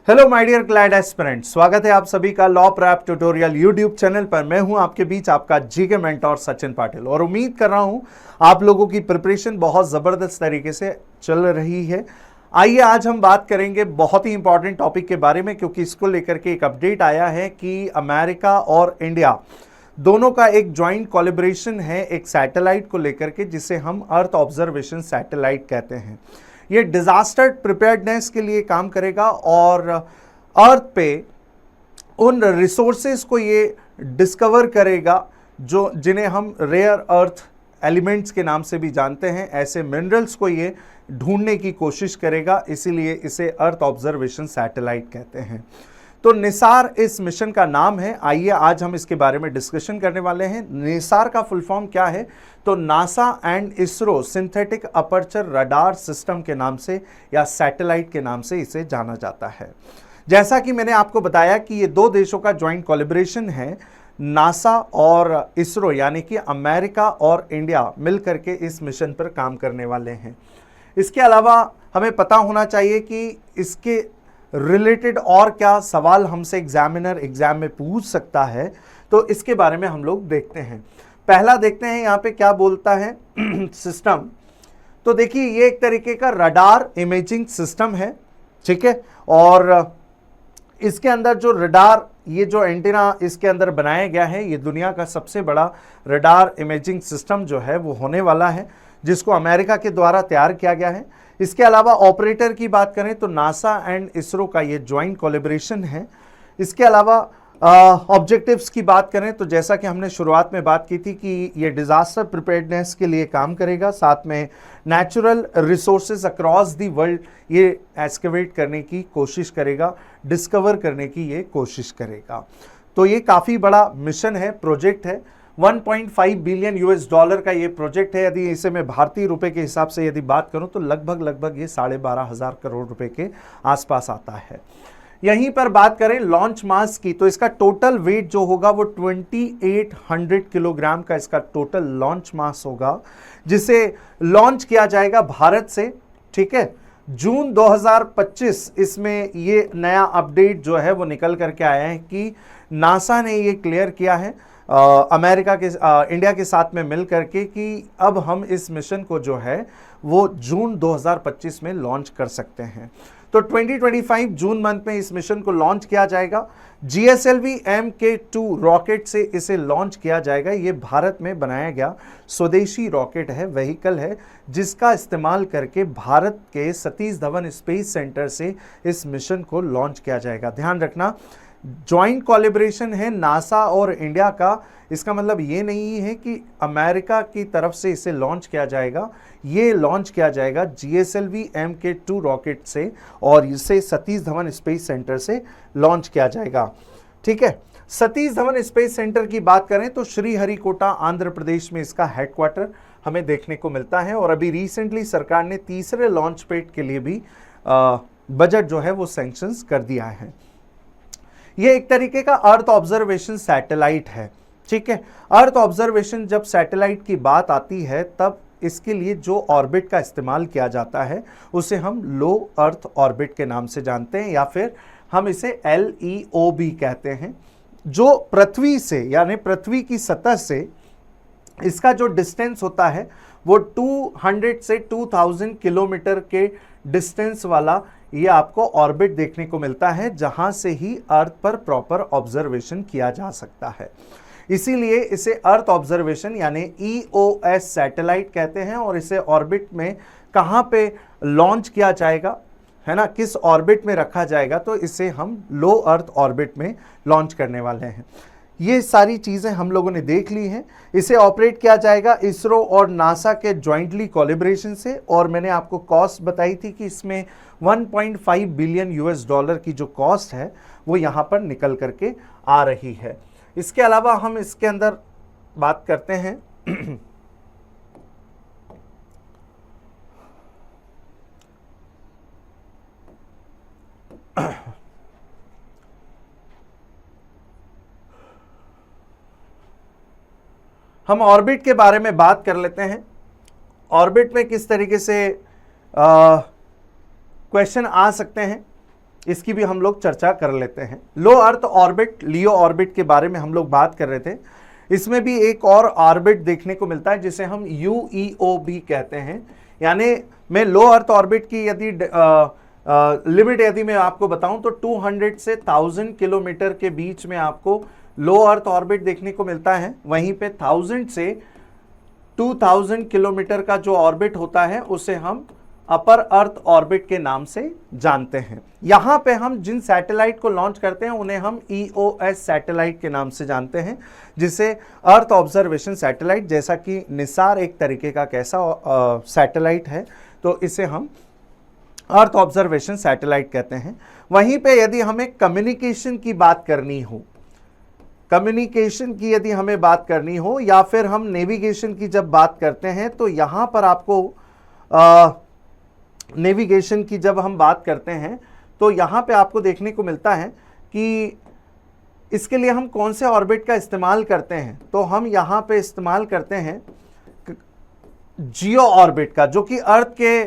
Hello my dear CLAT aspirant, स्वागत है आप सभी का law prep tutorial YouTube channel पर। मैं हूं आपके बीच आपका जीके मेंटोर सचिन पाटिल और उम्मीद कर रहा हूं आप लोगों की प्रिपरेशन बहुत ज़बरदस्त तरीके से चल रही है। आइए आज हम बात करेंगे बहुत ही इंपॉर्टेंट टॉपिक के बारे में, क्योंकि इसको लेकर के एक अपडेट आया है कि अमेरिका और इंडिया दोनों का एक ज्वाइंट कोलैबोरेशन है एक सैटेलाइट को लेकर के, जिसे हम अर्थ ऑब्जर्वेशन सैटेलाइट कहते हैं। ये डिजास्टर प्रिपेयर्डनेस के लिए काम करेगा और अर्थ पे उन रिसोर्सेज को ये डिस्कवर करेगा जो जिन्हें हम रेयर अर्थ एलिमेंट्स के नाम से भी जानते हैं। ऐसे मिनरल्स को ये ढूंढने की कोशिश करेगा, इसीलिए इसे अर्थ ऑब्जर्वेशन सैटेलाइट कहते हैं। तो निसार इस मिशन का नाम है। आइए आज हम इसके बारे में डिस्कशन करने वाले हैं। निसार का फुल फॉर्म क्या है? तो NASA and ISRO synthetic aperture radar system के नाम से या सैटेलाइट के नाम से इसे जाना जाता है। जैसा कि मैंने आपको बताया कि ये दो देशों का ज्वाइंट कोलैबोरेशन है। नासा और इसरो यानी कि अमेरिका और इंडिया मिलकर के इस मिशन पर काम करने वाले हैं। इसके अलावा हमें पता होना चाहिए कि इसके रिलेटेड और क्या सवाल हमसे एग्जामिनर एग्जाम में पूछ सकता है, तो इसके बारे में हम लोग देखते हैं। पहला देखते हैं यहाँ पे क्या बोलता है सिस्टम। तो देखिए ये एक तरीके का रडार इमेजिंग सिस्टम है, ठीक है। और इसके अंदर जो रडार, ये जो एंटीना इसके अंदर बनाया गया है, ये दुनिया का सबसे बड़ा रडार इमेजिंग सिस्टम जो है वो होने वाला है, जिसको अमेरिका के द्वारा तैयार किया गया है। इसके अलावा ऑपरेटर की बात करें तो नासा एंड इसरो का ये ज्वाइंट कोलैबोरेशन है। इसके अलावा ऑब्जेक्टिव्स की बात करें तो जैसा कि हमने शुरुआत में बात की थी कि ये डिजास्टर प्रिपेयर्डनेस के लिए काम करेगा, साथ में natural resources across the world ये एक्सकवेट करने की कोशिश करेगा, डिस्कवर करने की ये कोशिश करेगा। तो ये काफ़ी बड़ा मिशन है, प्रोजेक्ट है। 1.5 बिलियन यूएस डॉलर का ये प्रोजेक्ट है। यदि इसे मैं भारतीय रुपए के हिसाब से यदि बात करूं तो लगभग ये 12,500 करोड़ रुपए के आसपास आता है। यहीं पर बात करें लॉन्च मास की, तो इसका टोटल वेट जो होगा वो 2800 किलोग्राम का इसका टोटल लॉन्च मास होगा, जिसे लॉन्च किया जाएगा भारत से, ठीक है। जून 2025 इसमें ये नया अपडेट जो है वो निकल करके आया है कि नासा ने ये क्लियर किया है अमेरिका के इंडिया के साथ में मिल करके कि अब हम इस मिशन को जो है वो जून 2025 में लॉन्च कर सकते हैं। तो 2025 जून मंथ में इस मिशन को लॉन्च किया जाएगा। GSLV Mk2 रॉकेट से इसे लॉन्च किया जाएगा। ये भारत में बनाया गया स्वदेशी रॉकेट है, व्हीकल है, जिसका इस्तेमाल करके भारत के सतीश धवन स्पेस सेंटर से इस मिशन को लॉन्च किया जाएगा। ध्यान रखना, ज्वाइंट कोलैबोरेशन है नासा और इंडिया का। इसका मतलब ये नहीं है कि अमेरिका की तरफ से इसे लॉन्च किया जाएगा, ये लॉन्च किया जाएगा GSLV Mk2 रॉकेट से और इसे सतीश धवन स्पेस सेंटर से लॉन्च किया जाएगा, ठीक है। सतीश धवन स्पेस सेंटर की बात करें तो श्रीहरिकोटा आंध्र प्रदेश में इसका हेडक्वार्टर हमें देखने को मिलता है। और अभी रिसेंटली सरकार ने तीसरे लॉन्च पैड के लिए भी बजट जो है वो सैंक्शंस कर दिया है। ये एक तरीके का अर्थ ऑब्जर्वेशन सैटेलाइट है, ठीक है। अर्थ ऑब्जर्वेशन जब सैटेलाइट की बात आती है तब इसके लिए जो ऑर्बिट का इस्तेमाल किया जाता है उसे हम लो अर्थ ऑर्बिट के नाम से जानते हैं, या फिर हम इसे LEO भी कहते हैं। जो पृथ्वी से यानी पृथ्वी की सतह से इसका जो डिस्टेंस होता है वो 200 से 2000 किलोमीटर के डिस्टेंस वाला ये आपको ऑर्बिट देखने को मिलता है, जहां से ही अर्थ पर प्रॉपर ऑब्जर्वेशन किया जा सकता है। इसीलिए इसे अर्थ ऑब्जर्वेशन यानी EOS सैटेलाइट कहते हैं। और इसे ऑर्बिट में कहां पे लॉन्च किया जाएगा, है ना, किस ऑर्बिट में रखा जाएगा, तो इसे हम लो अर्थ ऑर्बिट में लॉन्च करने वाले हैं। ये सारी चीज़ें हम लोगों ने देख ली हैं। इसे ऑपरेट किया जाएगा इसरो और नासा के ज्वाइंटली कोलैबोरेशन से। और मैंने आपको कॉस्ट बताई थी कि इसमें 1.5 बिलियन यूएस डॉलर की जो कॉस्ट है वो यहाँ पर निकल करके आ रही है। इसके अलावा हम इसके अंदर बात करते हैं हम ऑर्बिट के बारे में बात कर लेते हैं। ऑर्बिट में किस तरीके से क्वेश्चन आ सकते हैं। इसकी भी हम लोग चर्चा कर लेते हैं। लो अर्थ ऑर्बिट, लियो ऑर्बिट के बारे में हम लोग बात कर रहे थे। इसमें भी एक और ऑर्बिट देखने को मिलता है जिसे हम UEO भी कहते हैं। यानी मैं लो अर्थ ऑर्बिट की यदि लिमिट यदि मैं आपको बताऊं तो 200 से 1000 किलोमीटर के बीच में आपको लो अर्थ ऑर्बिट देखने को मिलता है। वहीं पे 1000 से 2000 किलोमीटर का जो ऑर्बिट होता है उसे हम अपर अर्थ ऑर्बिट के नाम से जानते हैं। यहां पे हम जिन सैटेलाइट को लॉन्च करते हैं उन्हें हम EOS सैटेलाइट के नाम से जानते हैं, जिसे अर्थ ऑब्जर्वेशन सैटेलाइट, जैसा कि निसार एक तरीके का कैसा सैटेलाइट है, तो इसे हम अर्थ ऑब्जर्वेशन सैटेलाइट कहते हैं। वहीं पे यदि हमें कम्युनिकेशन की बात करनी हो, कम्युनिकेशन की यदि हमें बात करनी हो या फिर हम नेविगेशन की जब बात करते हैं, तो यहां पर आपको नेविगेशन की जब हम बात करते हैं तो यहां पे आपको देखने को मिलता है कि इसके लिए हम कौन से ऑर्बिट का इस्तेमाल करते हैं। तो हम यहां पे इस्तेमाल करते हैं जियो ऑर्बिट का, जो कि अर्थ के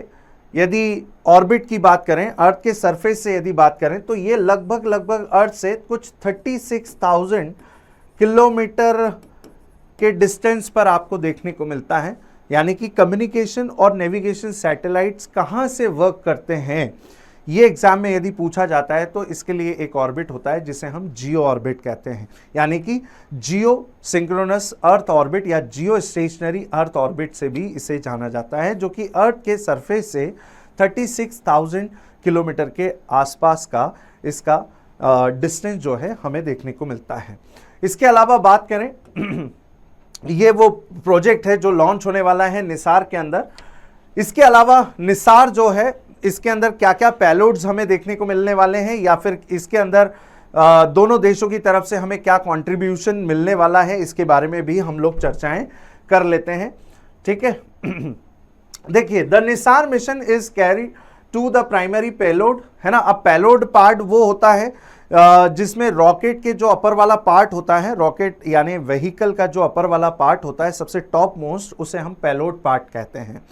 यदि ऑर्बिट की बात करें, अर्थ के सरफेस से यदि बात करें, तो ये लगभग अर्थ से कुछ 36,000 किलोमीटर के डिस्टेंस पर आपको देखने को मिलता है। यानी कि कम्युनिकेशन और नेविगेशन सैटेलाइट्स कहाँ से वर्क करते हैं, ये एग्जाम में यदि पूछा जाता है तो इसके लिए एक ऑर्बिट होता है जिसे हम जियो ऑर्बिट कहते हैं। यानी कि जियो सिंक्रोनस अर्थ ऑर्बिट या जियो स्टेशनरी अर्थ ऑर्बिट से भी इसे जाना जाता है, जो कि अर्थ के सरफेस से 36,000 किलोमीटर के आसपास का इसका डिस्टेंस जो है हमें देखने को मिलता है। इसके अलावा बात करें, ये वो प्रोजेक्ट है जो लॉन्च होने वाला है निसार के अंदर। इसके अलावा निसार जो है, इसके अंदर क्या क्या पेलोड्स हमें देखने को मिलने वाले हैं, या फिर इसके अंदर दोनों देशों की तरफ से हमें क्या कंट्रीब्यूशन मिलने वाला है, इसके बारे में भी हम लोग चर्चाएं कर लेते हैं। ठीक है, देखिए, the NISAR mission is carry to the primary payload, है ना। अब पेलोड पार्ट वो होता है जिसमें रॉकेट के जो अपर वाला पार्ट होता है, रॉकेट यानी व्हीकल का जो अपर वाला पार्ट होता है, सबसे टॉप मोस्ट, उसे हम पेलोड पार्ट कहते हैं।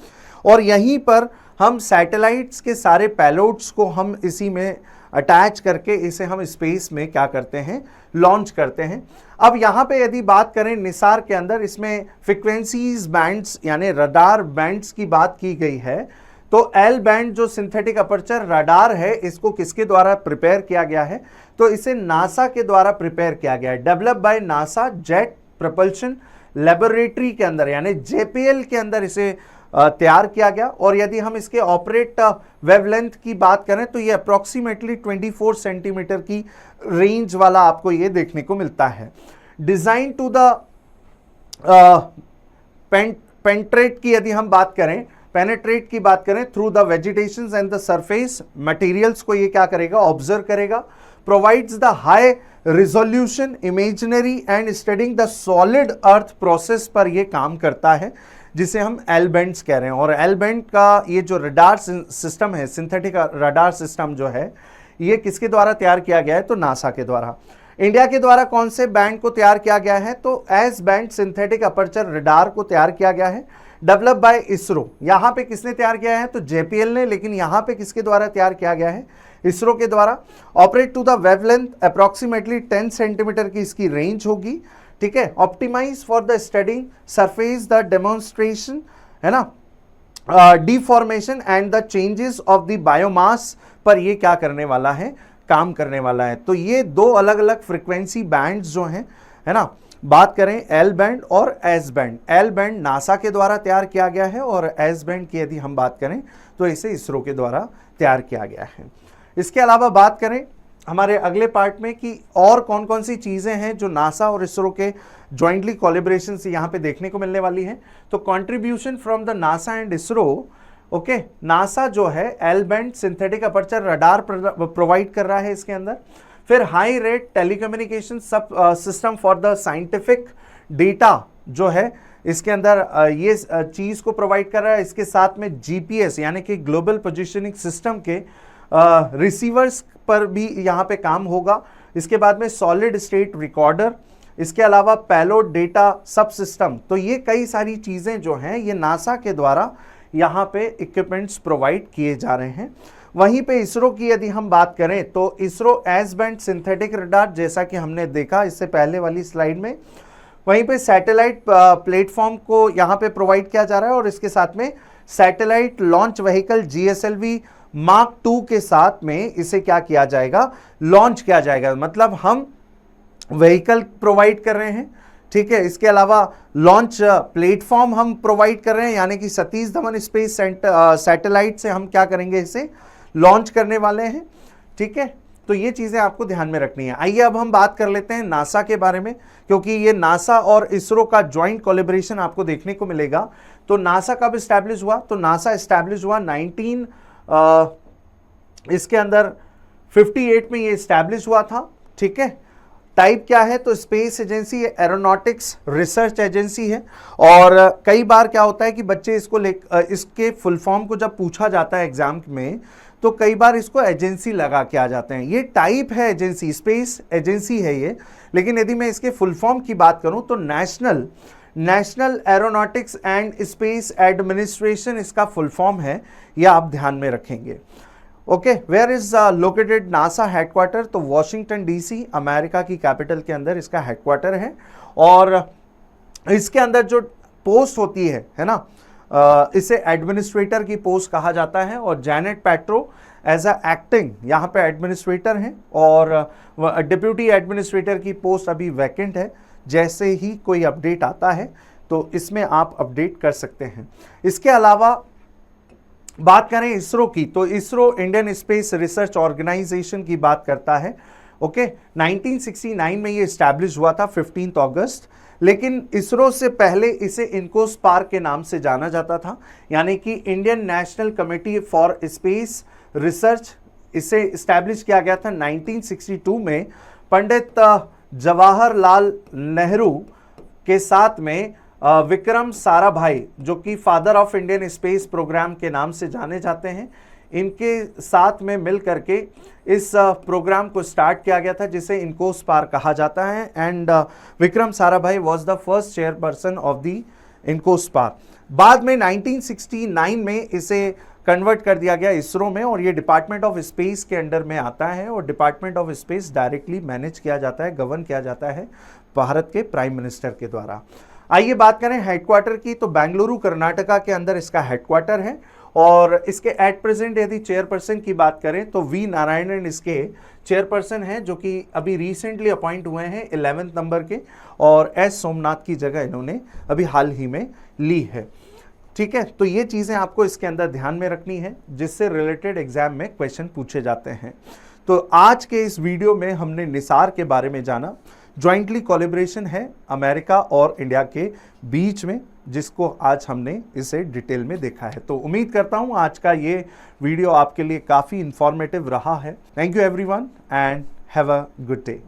और यहीं पर हम सैटेलाइट्स के सारे पेलोड्स को हम इसी में अटैच करके इसे हम स्पेस में क्या करते हैं, लॉन्च करते हैं। अब यहाँ पे यदि बात करें निसार के अंदर, इसमें फ्रीक्वेंसीज बैंड्स यानी रडार बैंड्स की बात की गई है। तो एल बैंड जो सिंथेटिक अपर्चर रडार है, इसको किसके द्वारा प्रिपेयर किया गया है, तो इसे नासा के द्वारा प्रिपेयर किया गया है। Develop by NASA jet propulsion laboratory के अंदर यानी JPL के अंदर इसे तैयार किया गया। और यदि हम इसके ऑपरेट वेवलेंथ की बात करें तो ये अप्रोक्सीमेटली 24 सेंटीमीटर की रेंज वाला आपको ये देखने को मिलता है। डिजाइन टू द पेंट्रेट की यदि हम बात करें, पेनेट्रेट की बात करें through the vegetations and the surface materials को ये क्या करेगा, ऑब्जर्व करेगा। Provides the high resolution imaginary and studying the solid earth process पर ये काम करता है, जिसे हम एल बैंड्स कह रहे हैं। और एल बैंड का ये जो रडार सिस्टम है, सिंथेटिक रडार सिस्टम जो है, ये किसके द्वारा तैयार किया गया है, तो नासा के द्वारा। इंडिया के द्वारा कौन से बैंड को तैयार किया गया है, तो S band synthetic aperture radar को तैयार किया गया है। डेवलप बाय इसरो, यहाँ पे किसने तैयार किया है, तो JPL ने, लेकिन यहाँ पे किसके द्वारा तैयार किया गया है, इसरो के द्वारा। Operate to the wavelength approximately 10 centimetre की इसकी रेंज होगी। ठीक है, optimise for the studying surface the demonstration, है ना, deformation and the changes of the biomass पर ये क्या करने वाला है, काम करने वाला है। तो ये दो अलग अलग फ्रीक्वेंसी बैंड्स जो हैं, है ना, बात करें एल बैंड और S band. L band NASA के द्वारा तैयार किया गया है और एस बैंड की यदि हम बात करें तो इसे इसरो के द्वारा तैयार किया गया है। इसके अलावा बात करें हमारे अगले पार्ट में कि और कौन कौन सी चीज़ें हैं जो नासा और इसरो के जॉइंटली कोलैबोरेशन से यहाँ पे देखने को मिलने वाली हैं। तो contribution from the NASA and ISRO, okay, NASA जो है L band synthetic aperture radar provide कर रहा है इसके अंदर। फिर हाई रेट टेलीकम्युनिकेशन सब system for the scientific data जो है इसके अंदर ये चीज़ को प्रोवाइड कर रहा है। इसके साथ में GPS यानी कि ग्लोबल पोजिशनिंग सिस्टम के रिसीवर्स पर भी यहाँ पे काम होगा। इसके बाद में सॉलिड स्टेट रिकॉर्डर, इसके अलावा पेलोड डेटा सब सिस्टम। तो ये कई सारी चीज़ें जो हैं ये नासा के द्वारा यहाँ पे इक्विपमेंट्स प्रोवाइड किए जा रहे हैं। वहीं पे इसरो की यदि हम बात करें तो ISRO S band synthetic radar, जैसा कि हमने देखा इससे पहले वाली स्लाइड में, वहीं पे सैटेलाइट प्लेटफॉर्म को यहाँ पे प्रोवाइड किया जा रहा है और इसके साथ में satellite launch vehicle GSLV mark 2 के साथ में इसे क्या किया जाएगा, लॉन्च किया जाएगा। मतलब हम व्हीकल प्रोवाइड कर रहे हैं, ठीक है, इसके अलावा लॉन्च प्लेटफॉर्म हम प्रोवाइड कर रहे हैं, यानी कि सतीश धवन स्पेस सैटेलाइट से हम क्या करेंगे, इसे लॉन्च करने वाले हैं, ठीक है। तो ये चीजें आपको ध्यान में रखनी है। आइए अब हम बात कर लेते हैं नासा के बारे में, क्योंकि ये नासा और इसरो का ज्वाइंट कोलैबोरेशन आपको देखने को मिलेगा। तो नासा कब स्टैब्लिश हुआ, तो नासा स्टैब्लिश हुआ इसके अंदर 58 में ये स्टैब्लिश हुआ था, ठीक है। टाइप क्या है, तो space agency, aeronautics research agency है। और कई बार क्या होता है कि बच्चे इसके फुल फॉर्म को जब पूछा जाता है एग्जाम में, तो कई बार इसको एजेंसी लगा के आ जाते हैं। ये टाइप है एजेंसी, स्पेस एजेंसी है ये, लेकिन यदि मैं इसके फुल फॉर्म की बात करूं तो National Aeronautics and Space Administration इसका फुल फॉर्म है, यह आप ध्यान में रखेंगे। Okay, where is located NASA headquarter, तो वॉशिंगटन DC अमेरिका की कैपिटल के अंदर इसका हेडक्वार्टर है। और इसके अंदर जो पोस्ट होती है ना, इसे एडमिनिस्ट्रेटर की पोस्ट कहा जाता है। और जैनेट पैट्रो एज अ एक्टिंग यहाँ पे एडमिनिस्ट्रेटर हैं, और डिप्यूटी एडमिनिस्ट्रेटर की पोस्ट अभी वैकेंट है। जैसे ही कोई अपडेट आता है तो इसमें आप अपडेट कर सकते हैं। इसके अलावा बात करें इसरो की, तो ISRO Indian Space Research Organisation की बात करता है। ओके, 1969 में ये स्टैब्लिश हुआ था 15 अगस्त, लेकिन इसरो से पहले इसे इनकोस्पार्क के नाम से जाना जाता था, यानी कि Indian national committee for space research. इसे स्टैब्लिश किया गया था 1962 में पंडित जवाहरलाल नेहरू के साथ में विक्रम साराभाई, जो कि father of Indian space programme के नाम से जाने जाते हैं, इनके साथ में मिल करके इस प्रोग्राम को स्टार्ट किया गया था, जिसे इनकोस्पार्क कहा जाता है। And Vikram Sarabhai was the first chairperson of the INCOSPAR. बाद में 1969 में इसे कन्वर्ट कर दिया गया इसरो में, और ये डिपार्टमेंट ऑफ स्पेस के अंडर में आता है। और department of space directly manage किया जाता है, गवर्न किया जाता है भारत के प्राइम मिनिस्टर के द्वारा। आइए बात करें हेडक्वार्टर की, तो बेंगलुरु कर्नाटका के अंदर इसका हेडक्वार्टर है। और इसके एट प्रेजेंट यदि चेयरपर्सन की बात करें तो वी नारायणन इसके चेयरपर्सन हैं, जो कि अभी रिसेंटली अपॉइंट हुए हैं 11वें नंबर के, और एस सोमनाथ की जगह इन्होंने अभी हाल ही में ली है, ठीक है। तो ये चीज़ें आपको इसके अंदर ध्यान में रखनी है, जिससे रिलेटेड एग्जाम में क्वेश्चन पूछे जाते हैं। तो आज के इस वीडियो में हमने निसार के बारे में जाना। ज्वाइंटली कोलैबोरेशन है अमेरिका और इंडिया के बीच में, जिसको आज हमने इसे डिटेल में देखा है। तो उम्मीद करता हूं आज का ये वीडियो आपके लिए काफ़ी इंफॉर्मेटिव रहा है। Thank you everyone and have a good day.